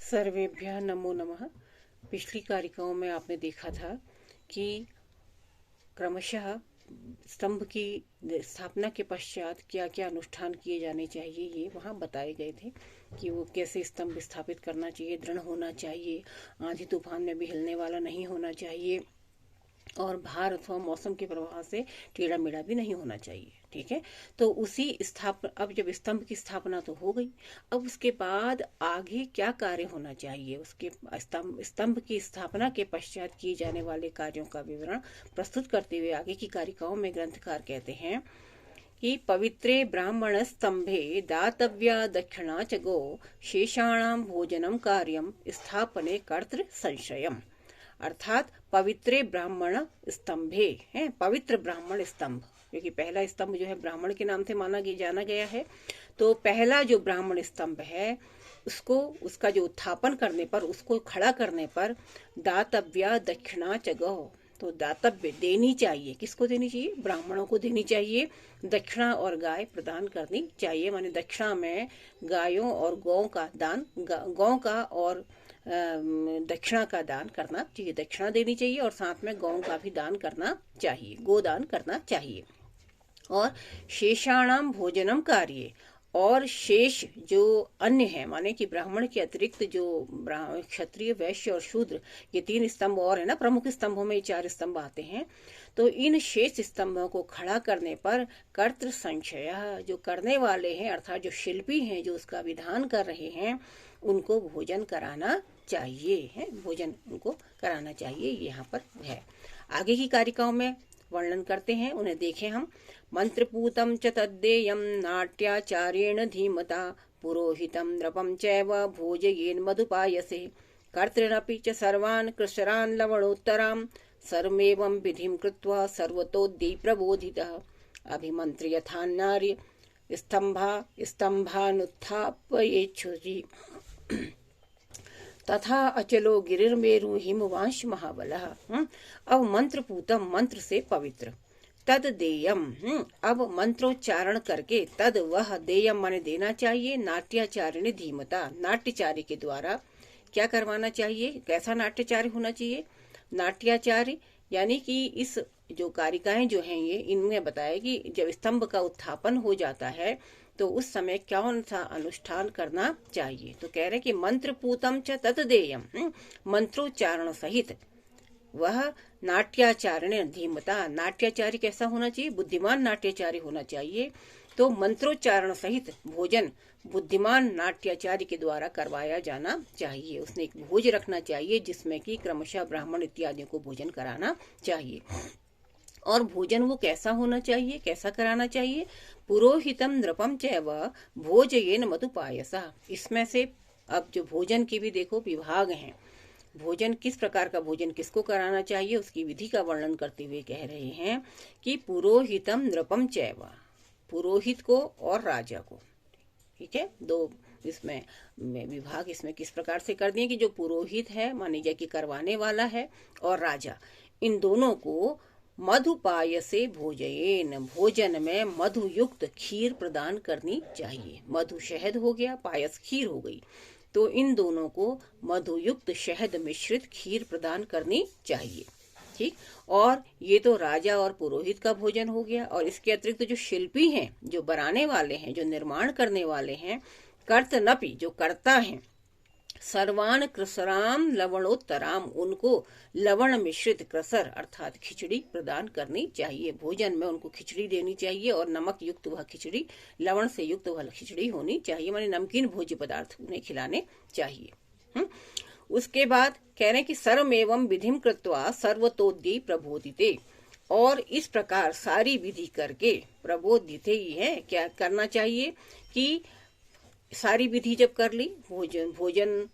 सर्वेभ्यः नमो नमः। पिछली कारिकाओं में आपने देखा था कि क्रमशः स्तंभ की स्थापना के पश्चात क्या क्या अनुष्ठान किए जाने चाहिए, ये वहाँ बताए गए थे कि वो कैसे स्तंभ स्थापित करना चाहिए, दृढ़ होना चाहिए, आंधी तूफान में भी हिलने वाला नहीं होना चाहिए और भार अथवा मौसम के प्रभाव से टेढ़ा मेढ़ा भी नहीं होना चाहिए। ठीक है, तो उसी अब जब स्तंभ की स्थापना तो हो गई, अब उसके बाद आगे क्या कार्य होना चाहिए, उसके स्तंभ की स्थापना के पश्चात किए जाने वाले कार्यों का विवरण प्रस्तुत करते हुए आगे की कारिकाओं में ग्रंथकार कहते हैं कि पवित्रे ब्राह्मण स्तंभे दातव्या दक्षिणा च गो शेषाणाम भोजनम कार्यम स्थापने कर्तृ संशयम। अर्थात पवित्रे ब्राह्मण स्तंभे है, पवित्र ब्राह्मण स्तंभ, क्योंकि पहला स्तंभ जो है ब्राह्मण के नाम से जाना गया है। तो पहला जो ब्राह्मण स्तंभ है उसको, उसका जो उत्थापन करने पर, उसको खड़ा करने पर दातव्या दक्षिणा च गो, तो दातव्य देनी चाहिए। किसको देनी चाहिए? ब्राह्मणों को देनी चाहिए। दक्षिणा और गाय प्रदान करनी चाहिए, माने दक्षिणा में गायों और गौ का दान, गौ का और दक्षिणा का दान करना चाहिए, दक्षिणा देनी चाहिए और साथ में गौ का भी दान करना चाहिए, गोदान करना चाहिए। और शेषाणाम भोजनम कार्य, और शेष जो अन्य है, माने कि ब्राह्मण के अतिरिक्त जो क्षत्रिय, वैश्य और शूद्र, ये 3 स्तंभ और है ना, प्रमुख स्तंभों में 4 स्तंभ आते हैं। तो इन शेष स्तंभों को खड़ा करने पर कर्तृ संशय, जो करने वाले हैं अर्थात जो शिल्पी हैं, जो उसका विधान कर रहे हैं, उनको भोजन कराना चाहिए है, भोजन उनको कराना चाहिए, यहाँ पर है। आगे की कारिकाओं में वर्णन करते हैं, उन्हें देखें हम। मंत्रपूतम च तद्देयम नाट्याचार्येण धीमता पुरोहितम नृपम चैव भोजयेन मधुपायसे कर्तृनपि च सर्वान् कृशरान् लवणोत्तरां सर्वमेवं विधिं कृत्वा सर्वतोद्यै प्रबोधितः अभिमन्त्र्य यथान्नार्य स्तम्भानुत्थापयेच्छुषि तथा अचलो गिरिर्मेरु हिमवांश महाबलः। अब मंत्रपूतम, मंत्र से पवित्र, तद देयम, अब मंत्रोच्चारण करके, तद वह, देयम माने देना चाहिए, नाट्याचार्य धीमता, नाट्यचार्य के द्वारा क्या करवाना चाहिए, कैसा नाट्यचार्य होना चाहिए? नाट्याचार्य यानी कि इस जो कारिकाएं जो हैं ये, इनमें बताया कि जब स्तंभ का उत्थापन हो जाता है तो उस समय कौन सा अनुष्ठान करना चाहिए। तो कह रहे कि मंत्रपूतम च तत्देयम, मंत्रोच्चारण सहित वह नाट्याचार्य धीमता, नाट्याचार्य कैसा होना चाहिए? बुद्धिमान नाट्याचार्य होना चाहिए। तो मंत्रोच्चारण सहित भोजन बुद्धिमान नाट्याचार्य के द्वारा करवाया जाना चाहिए। उसने एक भोज रखना चाहिए जिसमें कि क्रमशः ब्राह्मण इत्यादियों को भोजन कराना चाहिए। और भोजन वो कैसा होना चाहिए, कैसा कराना चाहिए? पुरोहितम नृपम चैव भोजयेन मधुपायसा। इसमें से अब जो भोजन के भी देखो विभाग हैं, भोजन किस प्रकार का भोजन किसको कराना चाहिए, उसकी विधि का वर्णन करते हुए कह रहे हैं कि पुरोहितम नृपम चैव, पुरोहित को और राजा को। ठीक है, 2 इसमें विभाग इसमें किस प्रकार से कर दिए कि जो पुरोहित है, मान लीजिए कि करवाने वाला है, और राजा, इन दोनों को मधुपाय से भोजयेन, भोजन में मधु युक्त खीर प्रदान करनी चाहिए। मधु शहद हो गया, पायस खीर हो गई, तो इन दोनों को मधु युक्त शहद मिश्रित खीर प्रदान करनी चाहिए। ठीक, और ये तो राजा और पुरोहित का भोजन हो गया। और इसके अतिरिक्त जो शिल्पी हैं, जो बनाने वाले हैं, जो निर्माण करने वाले हैं, कर्तनपि जो करता है, सर्वान कृसराम लवणोत्तराम, उनको लवण मिश्रित कृसर अर्थात खिचड़ी प्रदान करनी चाहिए। भोजन में उनको खिचड़ी देनी चाहिए और नमक युक्त वह खिचड़ी, लवण से युक्त वह खिचड़ी होनी चाहिए, माने नमकीन भोज्य पदार्थ उन्हें खिलाने चाहिए। उसके बाद कह रहे हैं कि सर्वमेवं विधिम कृत्वा सर्वतोद्यै प्रबोधिते, और इस प्रकार सारी विधि करके प्रबोधिते ही है, क्या करना चाहिए कि सारी विधि जब कर ली, भोजन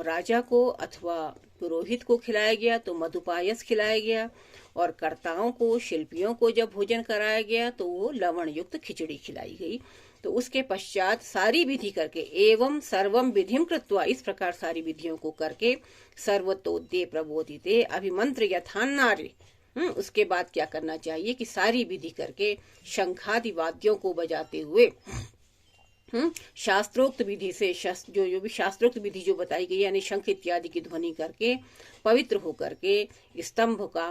राजा को अथवा पुरोहित को खिलाया गया तो मधुपायस खिलाया गया, और कर्ताओं को, शिल्पियों को जब भोजन कराया गया तो वो लवण युक्त खिचड़ी खिलाई गई। तो उसके पश्चात सारी विधि करके, एवं सर्वम विधिम कृत्वा, इस प्रकार सारी विधियों को करके, सर्वतोद्ये प्रबोधिते अभिमंत्र यथान्नार्य, उसके बाद क्या करना चाहिए कि सारी विधि करके शंखादि वाद्यों को बजाते हुए शास्त्रोक्त विधि से जो भी शास्त्रोक्त विधि जो बताई गई, यानी शंख इत्यादि की ध्वनि करके पवित्र होकर के स्तंभ का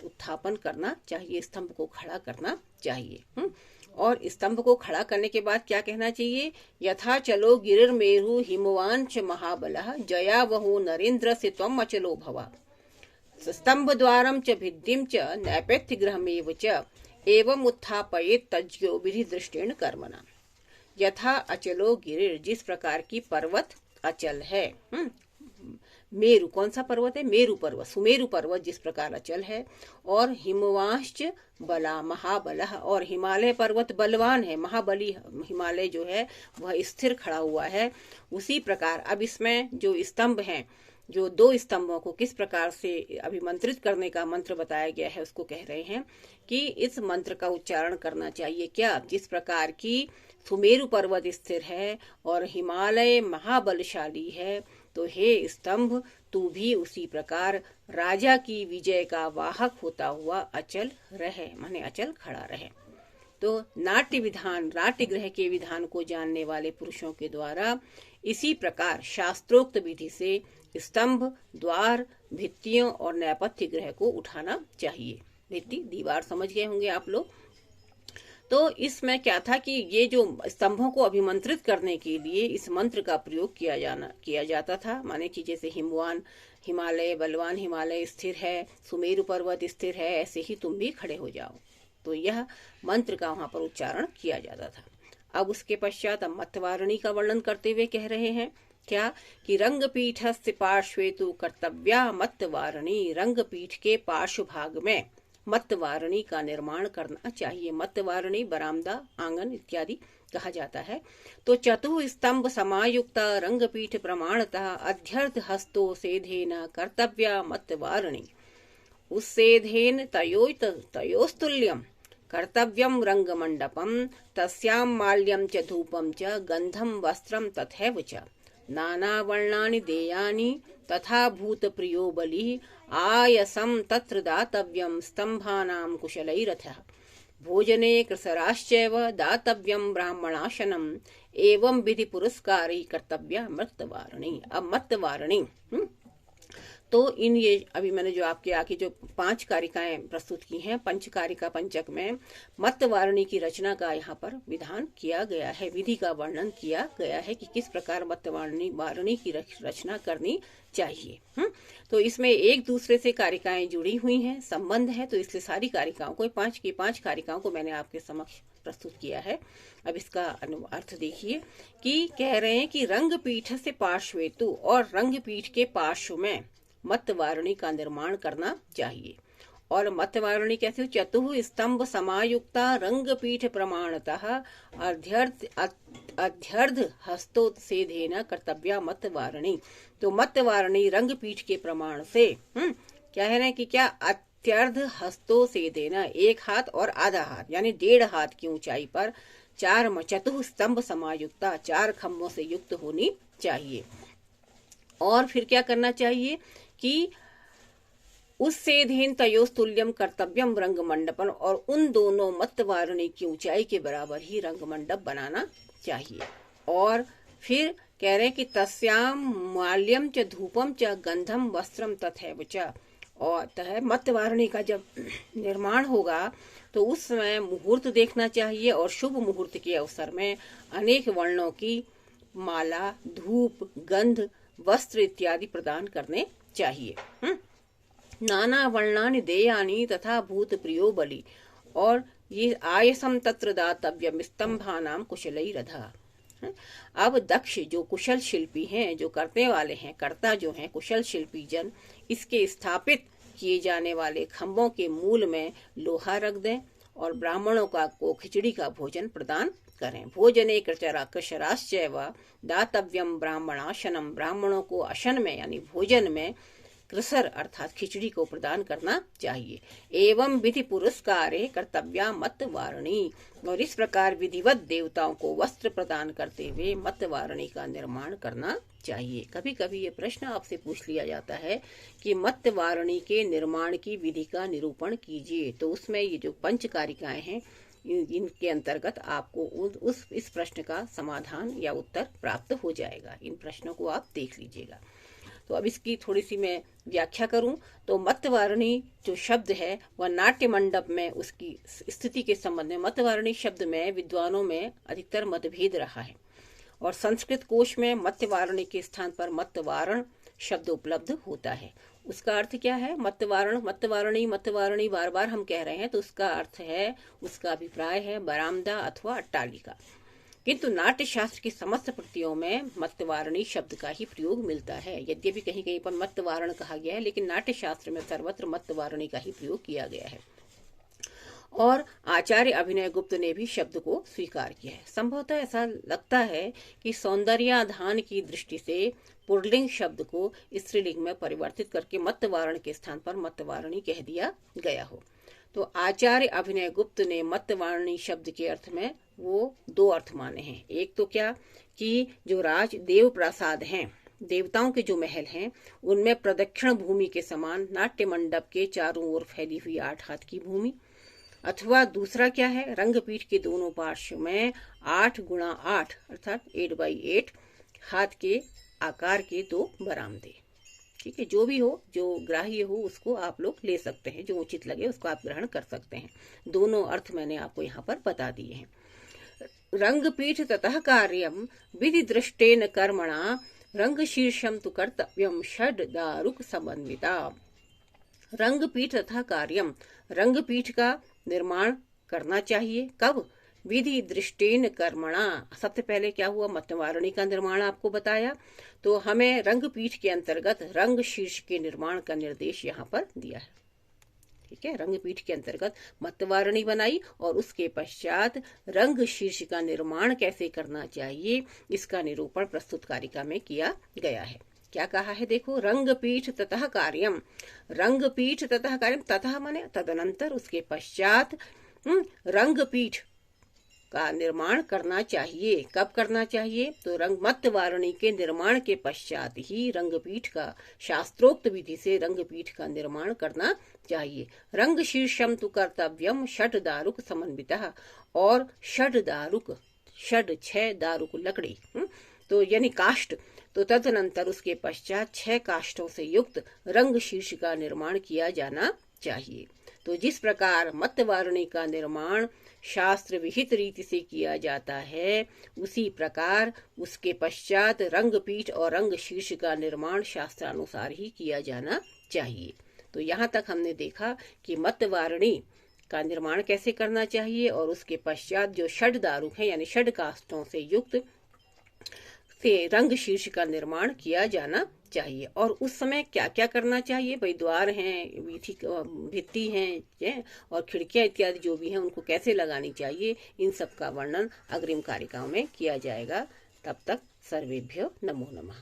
उत्थापन करना चाहिए, स्तंभ को खड़ा करना चाहिए। और स्तंभ को खड़ा करने के बाद क्या कहना चाहिए? यथा चलो गिरिर्मेरु हिमवान च महाबलः जया वहो नरेंद्र से त्वम अचलो भवा स्तंभ द्वारम च भिद्धिम च नैपथ्य गृहमेव च एवं उत्थापयेत् तज्ज्ञो विधि दृष्टेन कर्मणा। यथा अचलो गिरिर, जिस प्रकार की पर्वत अचल है। मेरु, कौन सा पर्वत है? मेरु पर्वत, सुमेरु पर्वत जिस प्रकार अचल है। और हिमवांश्च बला महाबलः, और हिमालय पर्वत बलवान है, महाबली हिमालय जो है वह स्थिर खड़ा हुआ है। उसी प्रकार अब इसमें जो स्तंभ हैं, जो दो स्तंभों को किस प्रकार से अभिमंत्रित करने का मंत्र बताया गया है, उसको कह रहे हैं कि इस मंत्र का उच्चारण करना चाहिए। क्या? जिस प्रकार की सुमेरु पर्वत स्थिर है और हिमालय महाबलशाली है, तो हे स्तंभ तू भी उसी प्रकार राजा की विजय का वाहक होता हुआ अचल रहे, माने अचल खड़ा रहे। तो नाट्य विधान, नाट्य ग्रह के विधान को जानने वाले पुरुषों के द्वारा इसी प्रकार शास्त्रोक्त विधि से स्तंभ, द्वार, भित्तियों और नैपथ्य ग्रह को उठाना चाहिए। भित्ति, दीवार समझ गए होंगे आप लोग। तो इसमें क्या था कि ये जो स्तंभों को अभिमंत्रित करने के लिए इस मंत्र का प्रयोग किया जाता था। माने कि जैसे हिमवान हिमालय, बलवान हिमालय स्थिर है, सुमेरु पर्वत स्थिर है, ऐसे ही तुम भी खड़े हो जाओ। तो यह मंत्र का वहां पर उच्चारण किया जाता था। अब उसके पश्चात मत्तवारिणी का वर्णन करते हुए कह रहे हैं क्या कि रंगपीठस्य पार्श्वे तु कर्तव्या मत्तवारिणी, रंगपीठ के पार्श्व भाग में मत्तवारिणी का निर्माण करना चाहिए। मत्तवारिणी बरामदा, आंगन इत्यादि कहा जाता है। तो चतुस्तंभ समायुक्ता रंगपीठ प्रमाणतः अध्यर्थ हस्तो सेधेन कर्तव्या मत्तवारिणी, उस्सेधेन तयोस्तुल्यम कर्तव्यम रंगमंडपम तस्यां माल्यम च धूपम च गंधम वस्त्रम तथैव च नानावर्णानि देयानि तथा भूत प्रियो बलि आयसम तत्र दातव्यम स्तंभानां कुशलैरथः भोजने कृसराश्चैव दातव्यम ब्राह्मणाशनम एवं विधि पुरस्कारी कर्तव्या मत्तवारिणी। अब मत्तवारिणी, तो इन ये अभी मैंने जो आपके आगे जो 5 कारिकाएं प्रस्तुत की हैं, पंचकारिका पंचक में मत्तवारिणी की रचना का यहाँ पर विधान किया गया है, विधि का वर्णन किया गया है कि किस प्रकार मत्तवारिणी की रचना करनी चाहिए। तो इसमें एक दूसरे से कारिकाएं जुड़ी हुई हैं, संबंध है, तो इसलिए सारी कारिकाओं को 5 कारिकाओं को मैंने आपके समक्ष प्रस्तुत किया है। अब इसका अर्थ देखिए कि कह रहे हैं कि रंगपीठ से पार्श्वेतु, और रंगपीठ के पार्श्व में मत्तवारिणी का निर्माण करना चाहिए। और मत्तवारिणी कैसे? चतुः स्तंभ समायुक्ता रंगपीठ प्रमाणतः अध्यर्ध हस्तोत्सेधेन कर्तव्या मत्तवारिणी। तो मत्तवारिणी रंगपीठ के प्रमाण से क्या है ना कि क्या अत्यर्ध हस्तोत्सेधेन, एक हाथ और आधा हाथ यानी 1.5 हाथ की ऊंचाई पर चतुः स्तंभ समायुक्ता, 4 खम्भों से युक्त होनी चाहिए। और फिर क्या करना चाहिए कि उससेधेन तयोस्तुल्यम कर्तव्यम रंग मंडपन, और उन दोनों मत्तवारिणी की ऊंचाई के बराबर ही रंग मंडप बनाना चाहिए। और फिर कह रहे हैं कि तस्याम माल्यम च धूपम च गंधम वस्त्रम तथैव च, और मत्तवारिणी का जब निर्माण होगा तो उस समय मुहूर्त देखना चाहिए, और शुभ मुहूर्त के अवसर में अनेक वर्णों की माला, धूप, गंध, वस्त्र इत्यादि प्रदान करने चाहिए। नाना वर्णानि देयानि तथा भूत प्रियो बलि, और ये आयसम तत्र दातव्यम स्तंभानाम कुशलैरधः। अब दक्ष जो कुशल शिल्पी हैं, जो करने वाले हैं, कर्ता जो हैं कुशल शिल्पी जन, इसके स्थापित किए जाने वाले खम्भों के मूल में लोहा रख दें और ब्राह्मणों को खिचड़ी का भोजन प्रदान करें। भोजने कृशराश्चैव दातव्यम ब्राह्मणाशनम, ब्राह्मणों को अशन में यानी भोजन में कृसर अर्थात खिचड़ी को प्रदान करना चाहिए। एवं विधि पुरस्कारे कर्तव्या मत्तवारिणी, और इस प्रकार विधिवत देवताओं को वस्त्र प्रदान करते हुए मत्तवारिणी का निर्माण करना चाहिए। कभी कभी ये प्रश्न आपसे पूछ लिया जाता है कि मत्तवारिणी के निर्माण की विधि का निरूपण कीजिए, तो उसमें ये जो पंचकारिकाएं हैं इनके अंतर्गत आपको इस प्रश्न का समाधान या उत्तर प्राप्त हो जाएगा। इन प्रश्नों को आप देख लीजिएगा। तो अब इसकी थोड़ी सी मैं व्याख्या करूं तो मतवारणी जो शब्द है वह नाट्य मंडप में उसकी स्थिति के संबंध में मतवारणी शब्द में विद्वानों में अधिकतर मतभेद रहा है और संस्कृत कोश में मतवारणी के स्थान पर मतवारण शब्द उपलब्ध होता है। उसका अर्थ क्या है? मतवारण, मतवारणी, मतवारणी बार बार हम कह रहे हैं तो उसका अर्थ है, उसका अभिप्राय है बरामदा अथवा अट्टालिका। किंतु नाट्य शास्त्र की समस्त प्रतियों में मतवारणी शब्द का ही प्रयोग मिलता है। यद्यपि कहीं कहीं पर मतवारण कहा गया है लेकिन नाट्य शास्त्र में सर्वत्र मतवारणी का ही प्रयोग किया गया है और आचार्य अभिनय गुप्त ने भी शब्द को स्वीकार किया है। संभवतः ऐसा लगता है कि सौंदर्याधान की दृष्टि से पुल्लिंग शब्द को स्त्रीलिंग में परिवर्तित करके मतवारण के स्थान पर मतवारणी कह दिया गया हो। तो आचार्य अभिनय गुप्त ने मतवारणी शब्द के अर्थ में वो दो अर्थ माने हैं। एक तो क्या कि जो राज देव प्रासाद हैं, देवताओं के जो महल हैं, उनमें प्रदक्षिण भूमि के समान नाट्य मंडप के चारों ओर फैली हुई 8 हाथ की भूमि, अथवा दूसरा क्या है, रंगपीठ के दोनों पार्श्व में 8 गुणा 8 अर्थात 8x8 हाथ के आकार के 2 बरामदे। ठीक है, जो भी हो, जो ग्राह्य हो उसको आप लोग ले सकते हैं, जो उचित लगे उसको आप ग्रहण कर सकते हैं। दोनों अर्थ मैंने आपको यहाँ पर बता दिए हैं। रंगपीठ ततः कार्यम विधि दृष्टेन कर्मणा रंग शीर्षम तु कर्तव्यम षड दारुक समन्विता। रंगपीठ तथा कार्यम, रंगपीठ का निर्माण करना चाहिए। कब? विधि दृष्टेन कर्मणा। सबसे पहले क्या हुआ, मतवारणी का निर्माण आपको बताया, तो हमें रंगपीठ के अंतर्गत रंग शीर्ष के निर्माण का निर्देश यहाँ पर दिया है। ठीक है, रंगपीठ के अंतर्गत मतवारणी बनाई और उसके पश्चात रंग शीर्ष का निर्माण कैसे करना चाहिए इसका निरूपण प्रस्तुत कारिका में किया गया है। क्या कहा है देखो, रंगपीठ ततः कार्यम, रंगपीठ ततः कार्यम, ततः माने तदनंतर, उसके पश्चात रंगपीठ का निर्माण करना चाहिए। कब करना चाहिए? तो मतवारणी के निर्माण के पश्चात ही रंगपीठ का शास्त्रोक्त विधि से रंगपीठ का निर्माण करना चाहिए। रंग शीर्षम तु कर्तव्यम षड दारुक समन्वितः, और षड दारुक, षड 6 दारुक लकड़ी, तो यानी काष्ठ, तो तदनंतर उसके पश्चात 6 काष्ठों से युक्त रंग शीर्ष का निर्माण किया जाना चाहिए। तो जिस प्रकार मतवारणी का निर्माण शास्त्र विहित रीति से किया जाता है, उसी प्रकार उसके पश्चात रंगपीठ और रंग शीर्ष का निर्माण शास्त्रानुसार ही किया जाना चाहिए। तो यहाँ तक हमने देखा कि मतवारणी का निर्माण कैसे करना चाहिए और उसके पश्चात जो षड दारुक है यानी षड काष्ठों से युक्त से रंग शीर्ष का निर्माण किया जाना चाहिए। और उस समय क्या क्या करना चाहिए भाई, द्वार हैं, भित्ति हैं और खिड़कियां इत्यादि जो भी हैं उनको कैसे लगानी चाहिए, इन सब का वर्णन अग्रिम कारिकाओं में किया जाएगा। तब तक सर्वेभ्यो नमो नमः।